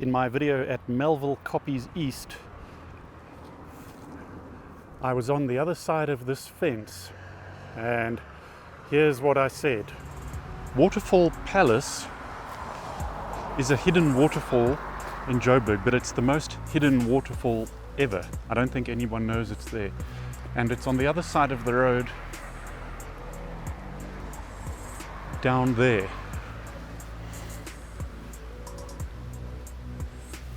in my video at Melville Copies East, I was on the other side of this fence, and here's what I said. Waterfall Palace is a hidden waterfall in Joburg, but it's the most hidden waterfall ever. I don't think anyone knows it's there. And it's on the other side of the road, down there.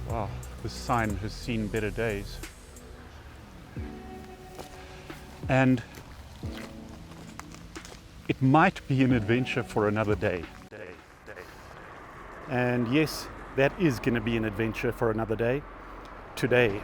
Wow, this sign has seen better days. And it might be an adventure for another day. And yes, that is going to be an adventure for another day. Today.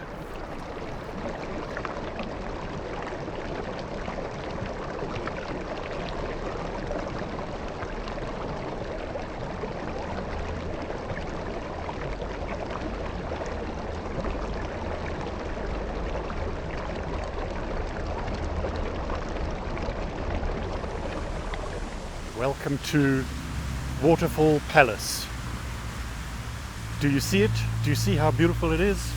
Welcome to Waterfall Palace. Do you see it? Do you see how beautiful it is?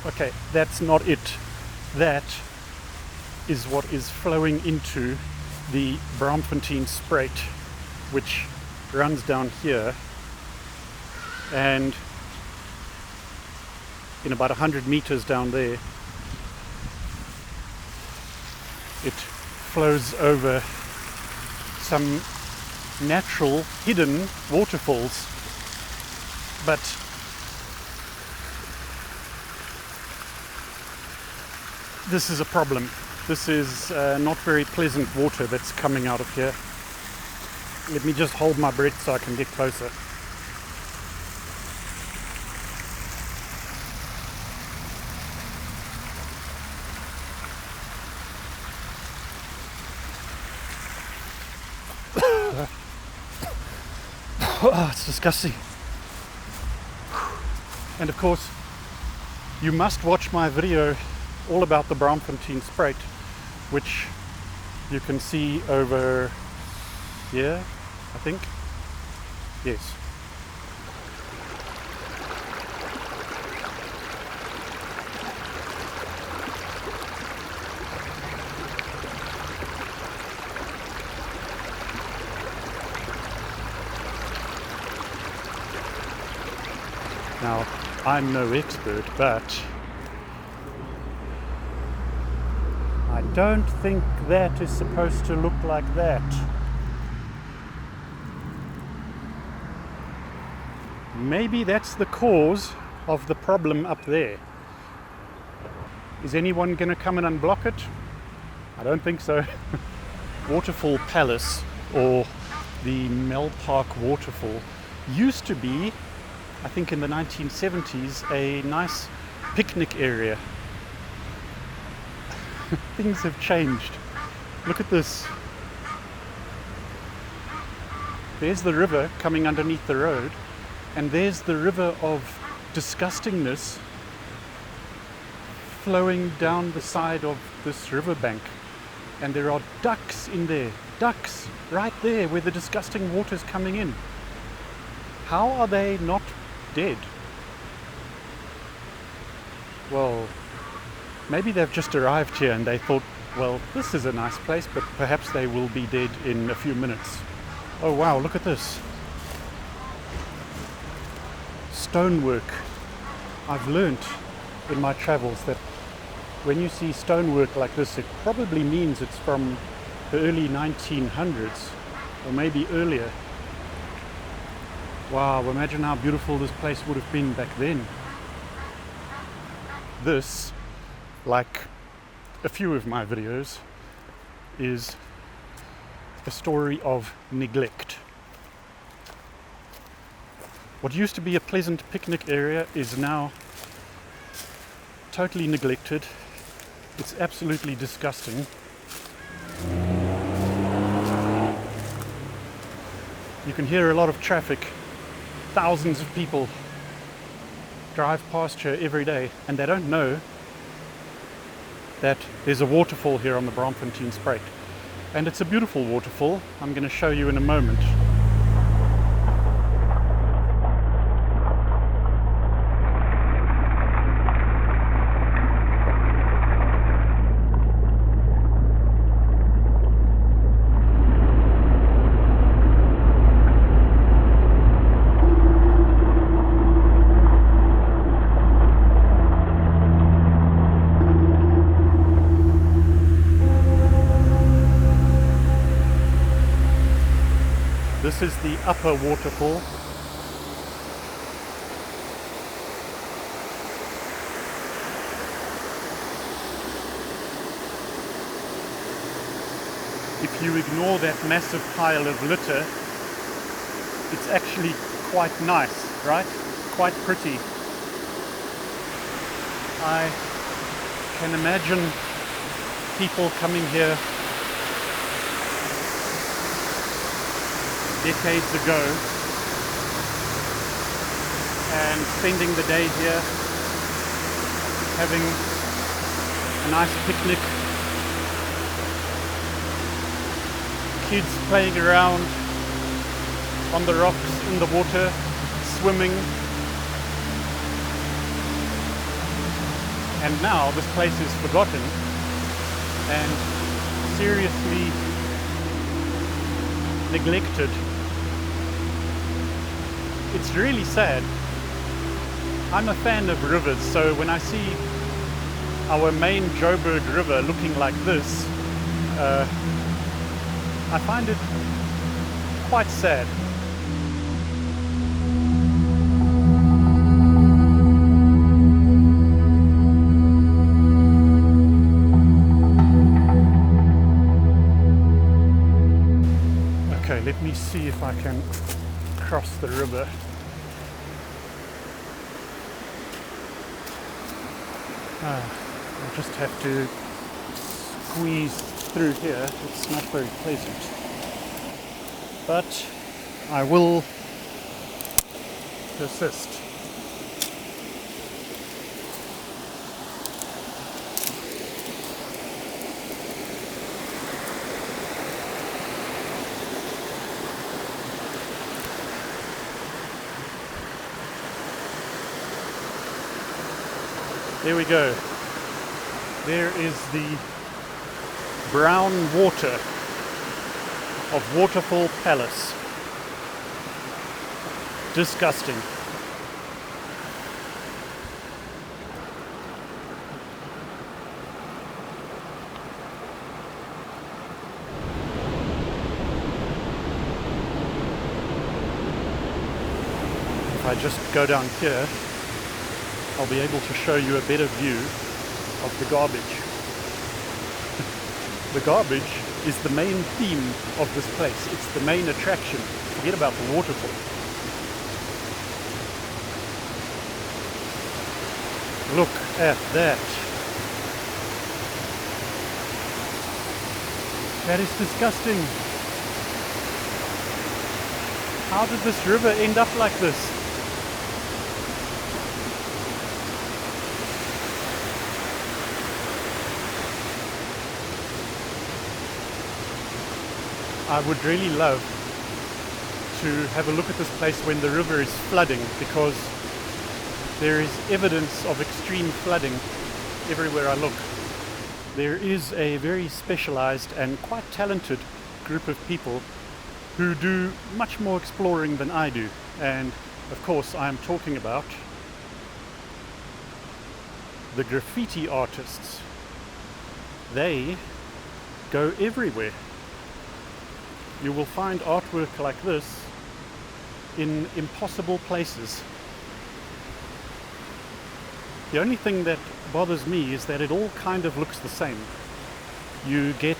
Okay, that's not it. That is what is flowing into the Braamfontein Spruit, which runs down here, and in about 100 meters down there, it flows over some natural hidden waterfalls. But this is a problem. This is not very pleasant water that's coming out of here. Let me just hold my breath so I can get closer. Oh, it's disgusting. And of course, you must watch my video all about the Braamfontein Spruit, which you can see over here, I think. Yes. Now, I'm no expert, but I don't think that is supposed to look like that. Maybe that's the cause of the problem up there. Is anyone going to come and unblock it? I don't think so. Waterfall Palace, or the Mel Park Waterfall, used to be, I think in the 1970s, a nice picnic area. Things have changed. Look at this. There's the river coming underneath the road, and there's the river of disgustingness flowing down the side of this riverbank. And there are ducks in there. Ducks right there where the disgusting water's coming in. How are they not dead? Well, maybe they've just arrived here and they thought, well, this is a nice place, but perhaps they will be dead in a few minutes. Oh wow, look at this. Stonework. I've learnt in my travels that when you see stonework like this, it probably means it's from the early 1900s or maybe earlier. Wow, imagine how beautiful this place would have been back then. This, like a few of my videos, is a story of neglect. What used to be a pleasant picnic area is now totally neglected. It's absolutely disgusting. You can hear a lot of traffic. Thousands of people drive past here every day, and they don't know that there's a waterfall here on the Braamfontein Spruit. And it's a beautiful waterfall. I'm going to show you in a moment. This is the upper waterfall. If you ignore that massive pile of litter, it's actually quite nice, right? Quite pretty. I can imagine people coming here decades ago and spending the day here, having a nice picnic, kids playing around on the rocks, in the water, swimming. And now this place is forgotten and seriously neglected. It's really sad. I'm a fan of rivers, so when I see our main Joburg river looking like this, I find it quite sad. Okay, let me see if I can cross the river. I just have to squeeze through here. It's not very pleasant. But I will persist. There we go. There is the brown water of Waterfall Palace. Disgusting. If I just go down here, I'll be able to show you a better view of the garbage. The garbage is the main theme of this place. It's the main attraction. Forget about the waterfall. Look at that. That is disgusting. How did this river end up like this? I would really love to have a look at this place when the river is flooding, because there is evidence of extreme flooding everywhere I look. There is a very specialized and quite talented group of people who do much more exploring than I do. And of course, I'm talking about the graffiti artists. They go everywhere. You will find artwork like this in impossible places. The only thing that bothers me is that it all kind of looks the same. You get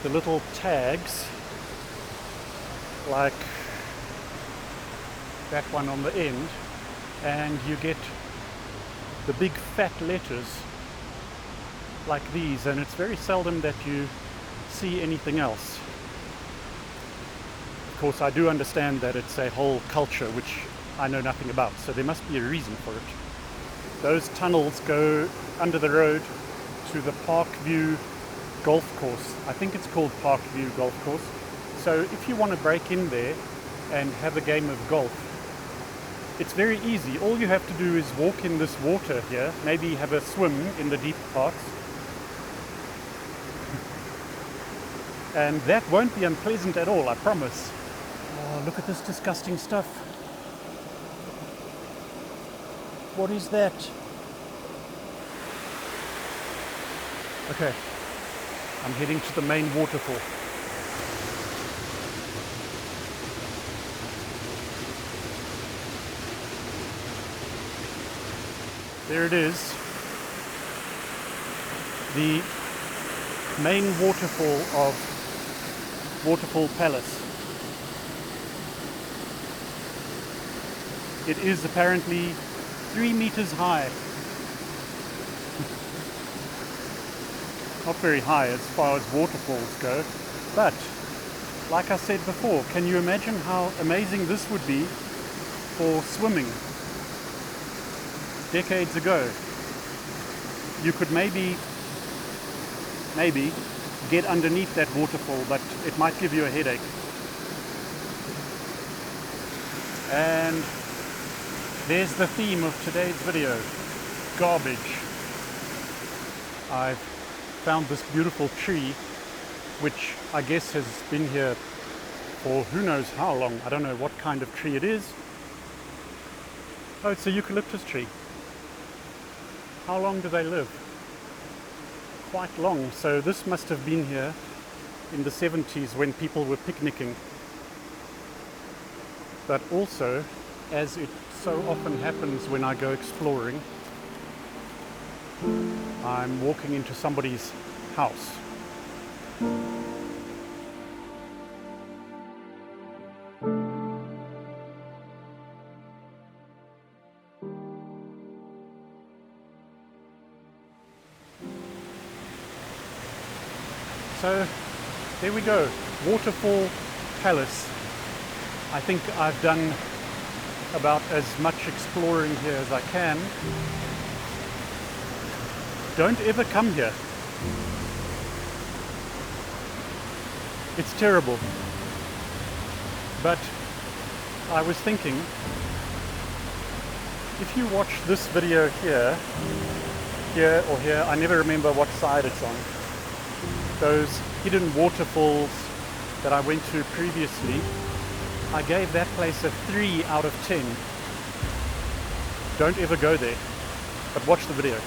the little tags, like that one on the end, and you get the big fat letters like these, and it's very seldom that you see anything else. Of course, I do understand that it's a whole culture which I know nothing about, so there must be a reason for it. Those tunnels go under the road to the Park View golf course. I think it's called Parkview Golf Course. So if you want to break in there and have a game of golf, it's very easy. All you have to do is walk in this water here, maybe have a swim in the deep parts. And that won't be unpleasant at all, I promise. Oh, look at this disgusting stuff. What is that? Okay, I'm heading to the main waterfall. There it is. The main waterfall of Waterfall Palace. It is apparently 3 meters high. Not very high as far as waterfalls go, but like I said before, can you imagine how amazing this would be for swimming? Decades ago, you could maybe get underneath that waterfall, but it might give you a headache. And there's the theme of today's video, garbage. I've found this beautiful tree, which I guess has been here for who knows how long. I don't know what kind of tree it is. Oh, it's a eucalyptus tree. How long do they live? Quite long. So this must have been here in the 70s when people were picnicking. But also, as it so often happens when I go exploring, I'm walking into somebody's house. So there we go, Waterfall Palace. I think I've done about as much exploring here as I can. Don't ever come here. It's terrible. But I was thinking, if you watch this video here or here, I never remember what side it's on, those hidden waterfalls that I went to previously, I gave that place a 3 out of 10. Don't ever go there, but watch the video.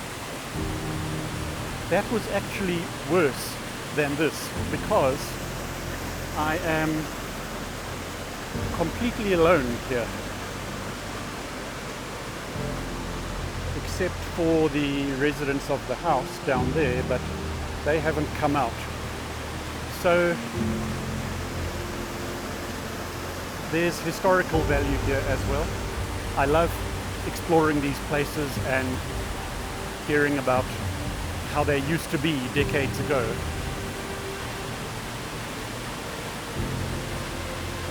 That was actually worse than this because I am completely alone here, except for the residents of the house down there, but they haven't come out. So there's historical value here as well. I love exploring these places and hearing about how they used to be decades ago.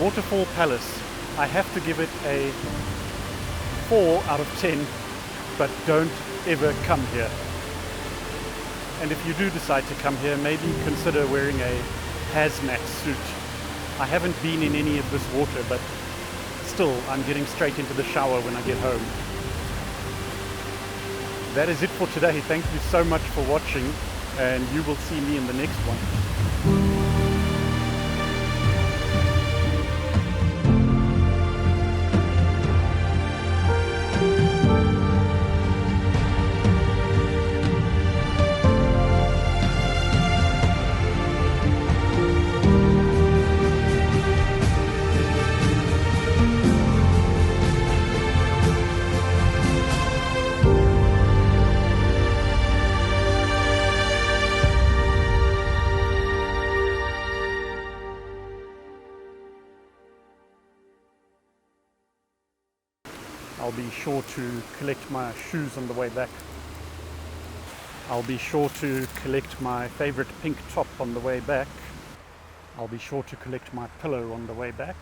Waterfall Palace, I have to give it a 4 out of 10, but don't ever come here. And if you do decide to come here, maybe consider wearing a hazmat suit. I haven't been in any of this water, but still, I'm getting straight into the shower when I get home. That is it for today. Thank you so much for watching, and you will see me in the next one. I'll be sure to collect my shoes on the way back. I'll be sure to collect my favorite pink top on the way back. I'll be sure to collect my pillow on the way back.